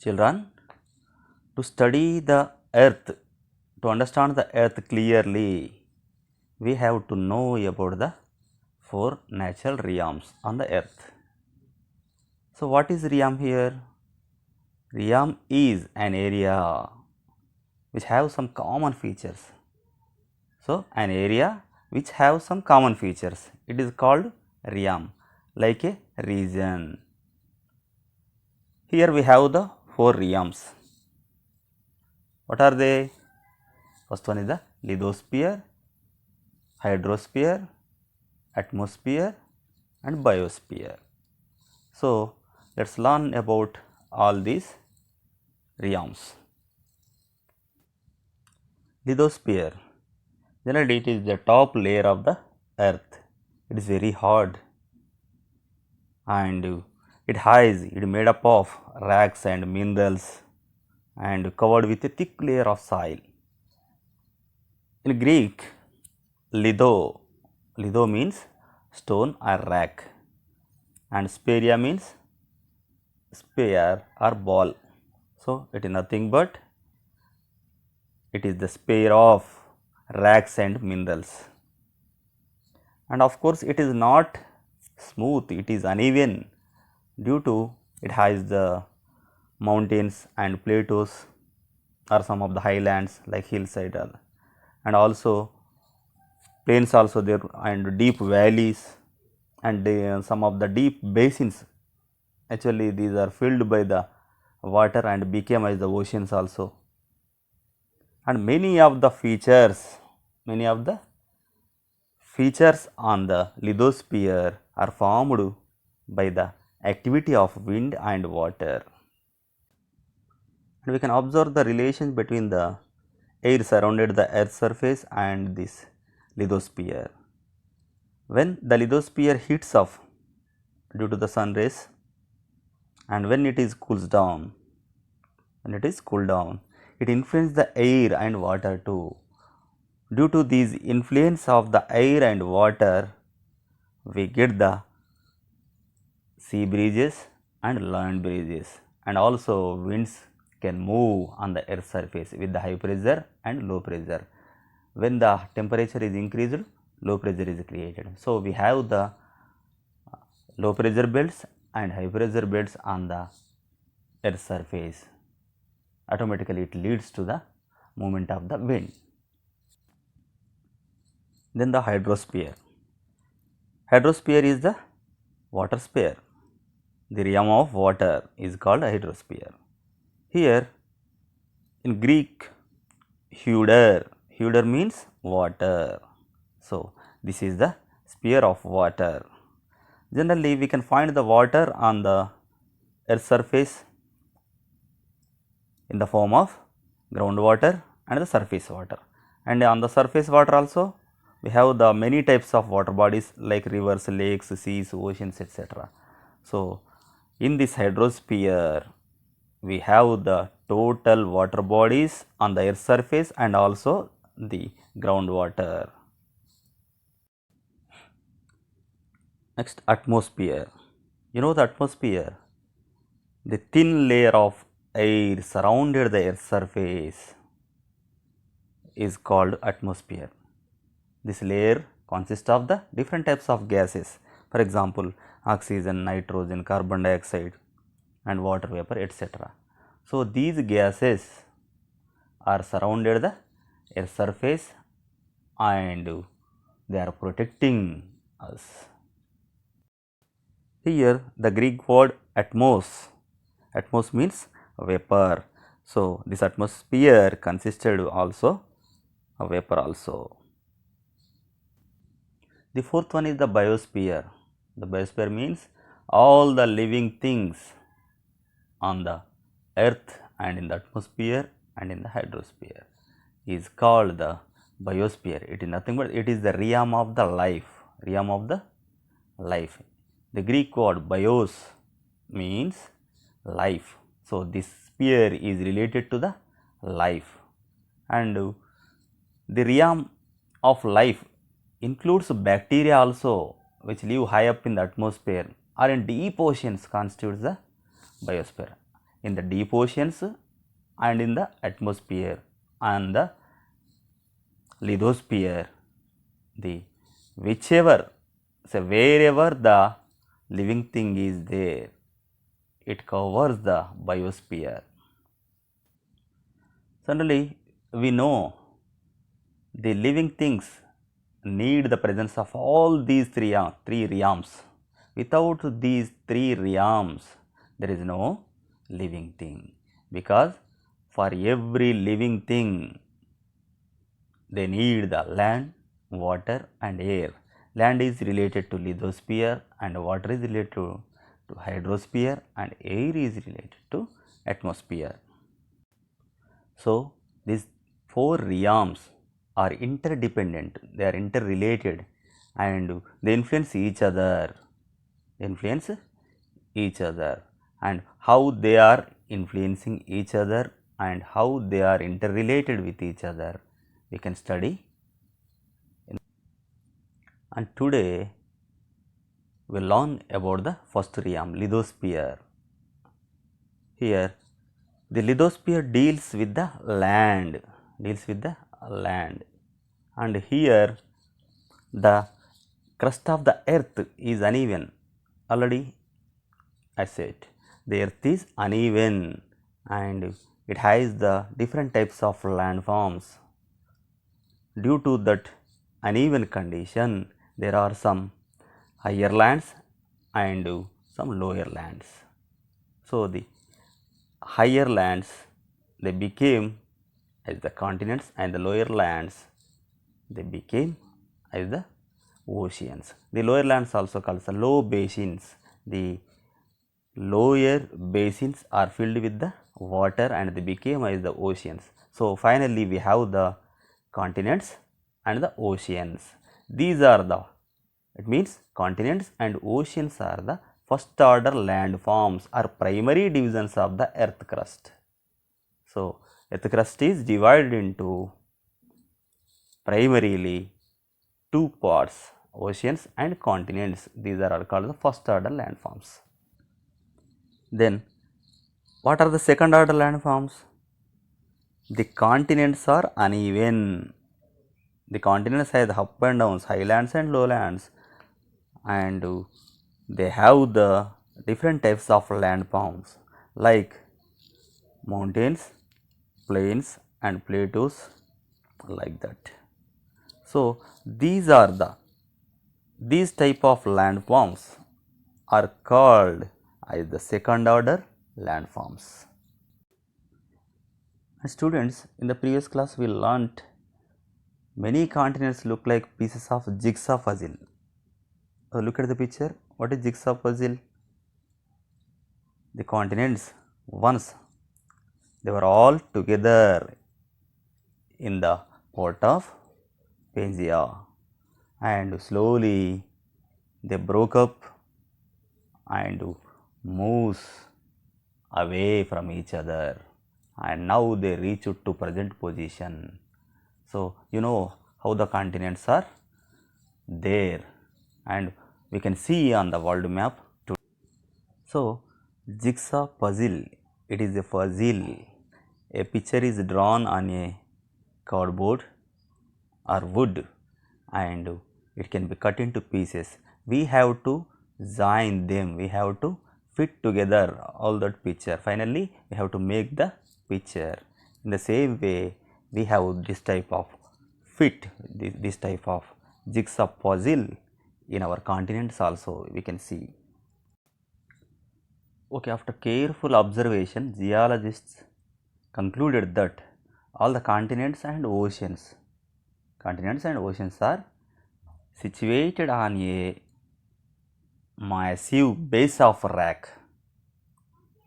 Children, to study the earth, to understand the earth clearly, we have to know about the four natural realms on the earth. So, what is realm here? Realm is an area which have some common features. So, an area which have some common features, it is called realm, like a region. Here we have the four realms. What are they? First one is the lithosphere, hydrosphere, atmosphere and biosphere. So, let us learn about all these realms. Lithosphere, generally it is the top layer of the earth. It is very hard and it is made up of rocks and minerals and covered with a thick layer of soil. In Greek, litho means stone or rock and sphaeria means sphere or ball. So, it is nothing but it is the sphere of rocks and minerals, and of course, it is not smooth, it is uneven due to it has the mountains and plateaus or some of the highlands like hillside and also plains also there and deep valleys and some of the deep basins. Actually, these are filled by the water and became as the oceans also. And many of the features on the lithosphere are formed by the activity of wind and water. And we can observe the relation between the air surrounded the earth's surface and this lithosphere. When the lithosphere heats up due to the sun rays and when it is cooled down, it influences the air and water too. Due to these influence of the air and water, we get the sea breezes and land breezes, and also winds can move on the earth's surface with the high pressure and low pressure. When the temperature is increased, low pressure is created. So, we have the low pressure belts and high pressure belts on the earth's surface. Automatically, it leads to the movement of the wind. Then the hydrosphere. Hydrosphere is the water sphere. The realm of water is called hydrosphere. Here in Greek, heuder means water. So, this is the sphere of water. Generally, we can find the water on the earth's surface in the form of groundwater and the surface water. And on the surface water also, we have the many types of water bodies like rivers, lakes, seas, oceans, etc. So, in this hydrosphere, we have the total water bodies on the earth's surface and also the groundwater. Next, atmosphere. You know the atmosphere, the thin layer of air surrounded the earth's surface is called atmosphere. This layer consists of the different types of gases, for example, oxygen, nitrogen, carbon dioxide and water vapor, etc. So, these gases are surrounded the earth's surface and they are protecting us. Here the Greek word atmos means vapor. So, this atmosphere consisted also of vapor also. The fourth one is the biosphere. The biosphere means all the living things on the earth and in the atmosphere and in the hydrosphere is called the biosphere. It is nothing but it is the realm of the life, The Greek word bios means life. So, this sphere is related to the life, and the realm of life includes bacteria also which live high up in the atmosphere or in deep oceans constitutes the biosphere. in the deep oceans and in the atmosphere and the lithosphere. The whichever, so wherever the living thing is there, it covers the biosphere. Suddenly, we know the living things need the presence of all these three realms. Without these three realms, there is no living thing, because for every living thing, they need the land, water and air. Land is related to lithosphere and water is related to hydrosphere and air is related to atmosphere. So, these four realms are interdependent, they are interrelated and they influence each other, and how they are influencing each other and how they are interrelated with each other, we can study. And today we will learn about the first realm, lithosphere. Here the lithosphere deals with the land, and here the crust of the earth is uneven. Already I said the earth is uneven and it has the different types of landforms. Due to that uneven condition, there are some higher lands and some lower lands. So, the higher lands, they became as the continents and the lower lands, they became as the oceans. The lower lands also called the low basins. The lower basins are filled with the water and they became as the oceans. So, finally, we have the continents and the oceans. These are the, it means continents and oceans are the first order landforms or primary divisions of the earth crust. So, earth crust is divided into primarily two parts, oceans and continents. These are all called the first order landforms. Then what are the second order landforms? The continents are uneven. The continents have up and downs, highlands and lowlands, and they have the different types of landforms like mountains, plains and plateaus, like that. So, these type of landforms are called as the second order landforms. And students, in the previous class we learnt many continents look like pieces of jigsaw puzzle. Look at the picture. What is jigsaw puzzle? The continents, once they were all together in the port of Pangaea, and slowly they broke up and moves away from each other, and now they reach to present position. So, you know how the continents are there and we can see on the world map too. So, jigsaw puzzle, it is a puzzle. A picture is drawn on a cardboard or wood and it can be cut into pieces. We have to join them, we have to fit together all that picture. Finally, we have to make the picture. In the same way, we have this type of this type of jigsaw puzzle in our continents also we can see. Okay, after careful observation, geologists concluded that all the continents and oceans are situated on a massive base of rock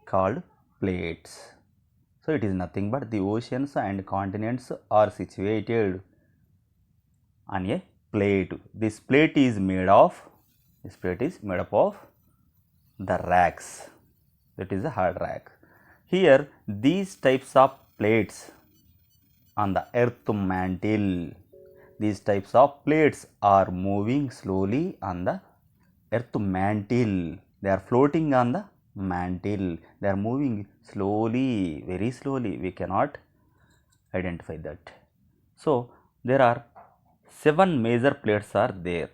called plates. So, it is nothing but the oceans and continents are situated on a plate. This plate is made up of the rocks, that is a hard rock. Here these types of plates on the earth mantle, these types of plates are moving slowly on the earth mantle, they are floating on the mantle. They are moving slowly, very slowly. We cannot identify that. So, there are 7 major plates are there.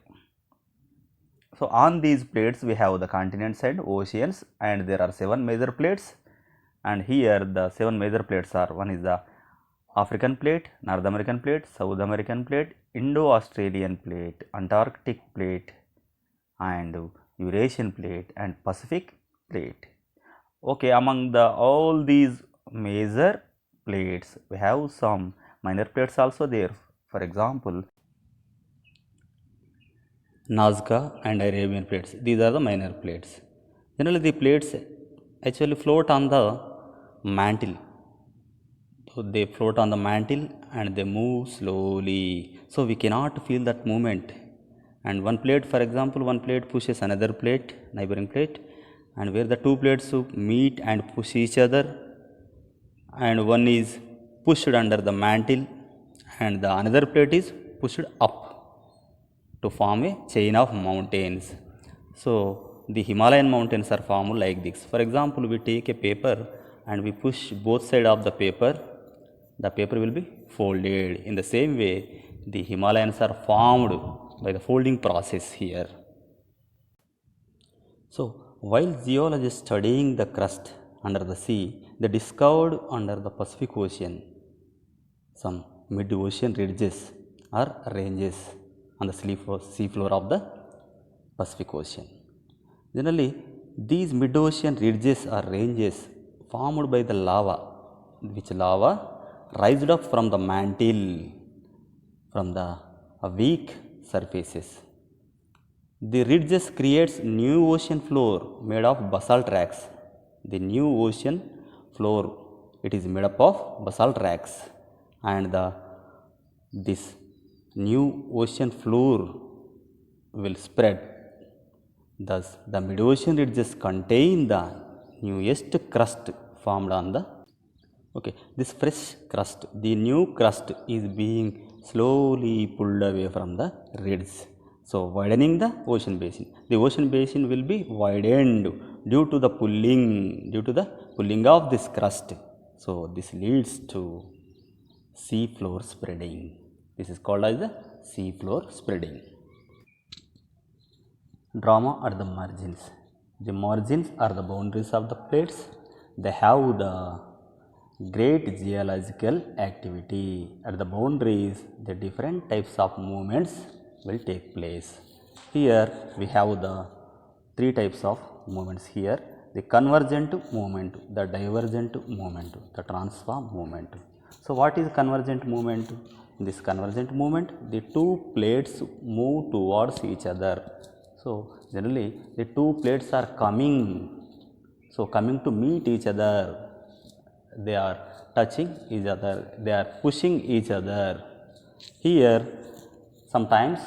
So, on these plates we have the continents and oceans, and there are 7 major plates, and here the 7 major plates are: one is the African plate, North American plate, South American plate, Indo-Australian plate, Antarctic plate, and Eurasian plate, and Pacific plate. Okay, among the all these major plates we have some minor plates also there. For example, Nazca and Arabian plates, these are the minor plates. Generally the plates actually float on the mantle. So they float on the mantle and they move slowly. So we cannot feel that movement. And one plate, for example, one plate pushes another plate, neighboring plate, and where the two plates meet and push each other, and one is pushed under the mantle and the another plate is pushed up to form a chain of mountains. So the Himalayan mountains are formed like this. For example, we take a paper and we push both sides of the paper will be folded. In the same way, the Himalayas are formed by the folding process here. So, while geologists studying the crust under the sea, they discovered under the Pacific Ocean some mid-ocean ridges or ranges on the sea floor of the Pacific Ocean. Generally, these mid-ocean ridges or ranges formed by the lava, which lava rised up from the mantle, from the weak surfaces. The ridges creates new ocean floor made of basalt rocks. The new ocean floor, it is made up of basalt rocks, and this new ocean floor will spread. Thus, the mid-ocean ridges contain the newest crust formed on the this fresh crust, the new crust is being slowly pulled away from the ridges. So, widening the ocean basin. The ocean basin will be widened due to the pulling of this crust. So, this leads to sea floor spreading. This is called as the sea floor spreading. Drama at the margins. The margins are the boundaries of the plates. They have the great geological activity. At the boundaries, the different types of movements will take place. Here we have the 3 types of movements here: the convergent movement, the divergent movement, the transform movement. So, what is convergent movement? In this convergent movement, the two plates move towards each other. So, generally the two plates are coming to meet each other. They are touching each other, they are pushing each other. Here sometimes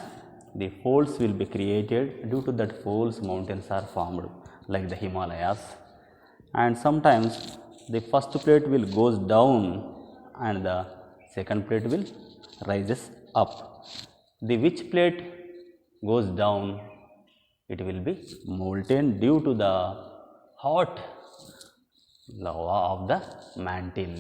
the folds will be created. Due to that folds, mountains are formed like the Himalayas, and sometimes the first plate will goes down and the second plate will rises up. The which plate goes down, it will be molten due to the hot lava of the mantle.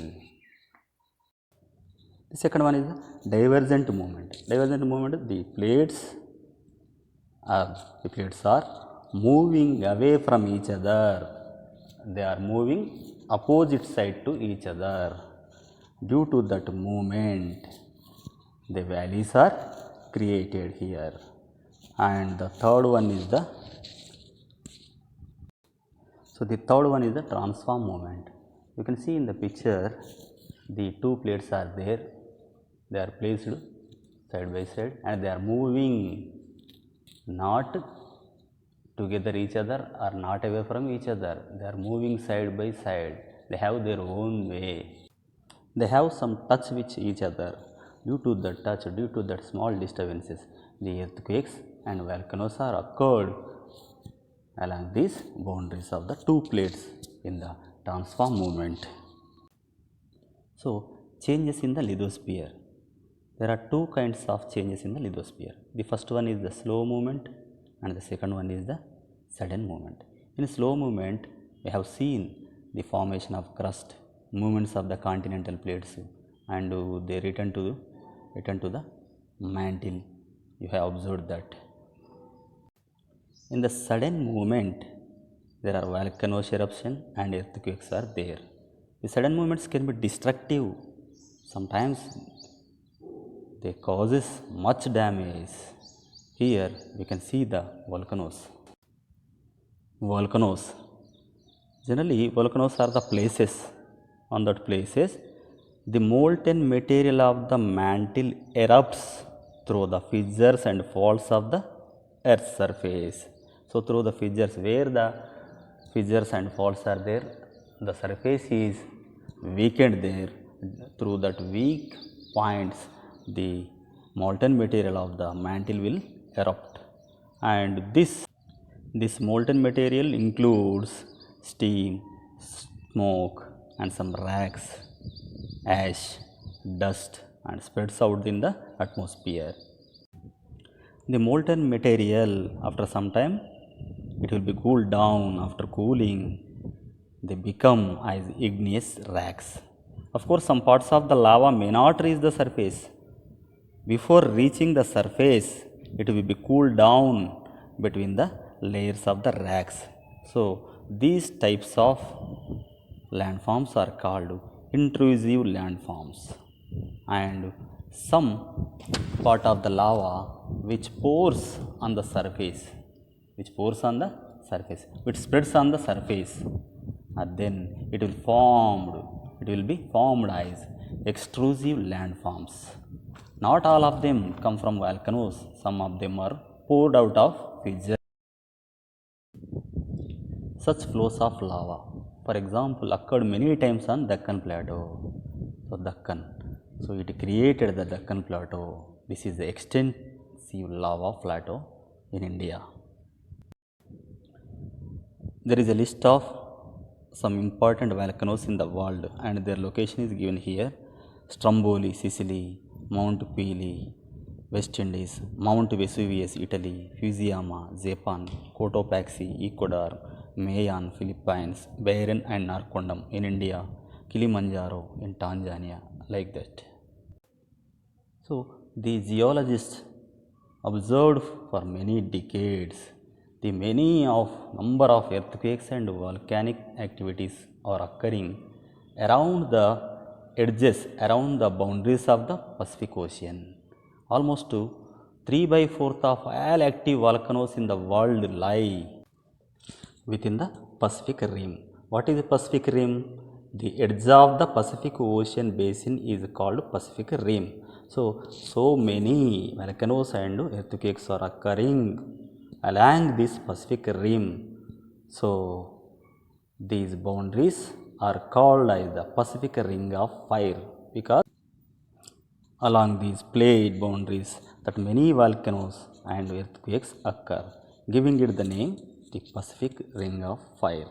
The second one is the divergent movement. Divergent movement, the plates are moving away from each other. They are moving opposite side to each other. Due to that movement, the valleys are created here. And the third one is the transform movement. You can see in the picture, the two plates are there. They are placed side by side and they are moving not together each other or not away from each other. They are moving side by side. They have their own way. They have some touch with each other. Due to that small disturbances, the earthquakes and volcanoes are occurred along these boundaries of the two plates in the transform movement. So, changes in the lithosphere. There are two kinds of changes in the lithosphere. The first one is the slow movement and the second one is the sudden movement. In slow movement, We have seen the formation of crust, movements of the continental plates, and they return to the mantle. You have observed that. In the sudden movement, there are volcanoes eruption and earthquakes are there. The sudden movements can be destructive. Sometimes they causes much damage. Here we can see the volcanoes. Volcanoes. Generally, volcanoes are the places. On that places, the molten material of the mantle erupts through the fissures and faults of the earth's surface. So, through the fissures, where the fissures and faults are there, the surface is weakened there. Through that weak points, the molten material of the mantle will erupt, and this molten material includes steam, smoke, and some rags, ash, dust, and spreads out in the atmosphere. The molten material, after some time, it will be cooled down. After cooling, they become as igneous rocks. Of course, some parts of the lava may not reach the surface. Before reaching the surface, it will be cooled down between the layers of the rocks. So, these types of landforms are called intrusive landforms, and some part of the lava which pours on the surface, which spreads on the surface, and then it will be formed as extrusive landforms. Not all of them come from volcanoes, some of them are poured out of fissures. Such flows of lava, for example, occurred many times on Deccan Plateau. So it created the Deccan Plateau. This is the extensive lava plateau in India. There is a list of some important volcanoes in the world, and their location is given here. Stromboli, Sicily; Mount Pelee, West Indies; Mount Vesuvius, Italy; Fusiyama, Japan; Cotopaxi, Ecuador; Mayon, Philippines; Bayern and Narcondam in India; Kilimanjaro in Tanzania, like that. So, the geologists observed for many decades the number of earthquakes and volcanic activities are occurring around the edges, around the boundaries of the Pacific Ocean. Almost 3/4 of all active volcanoes in the world lie within the Pacific Rim. What is the Pacific Rim? The edge of the Pacific Ocean basin is called Pacific Rim. So many volcanoes and earthquakes are occurring along this Pacific Rim. So these boundaries are called as the Pacific Ring of Fire, because along these plate boundaries that many volcanoes and earthquakes occur, giving it the name the Pacific Ring of Fire.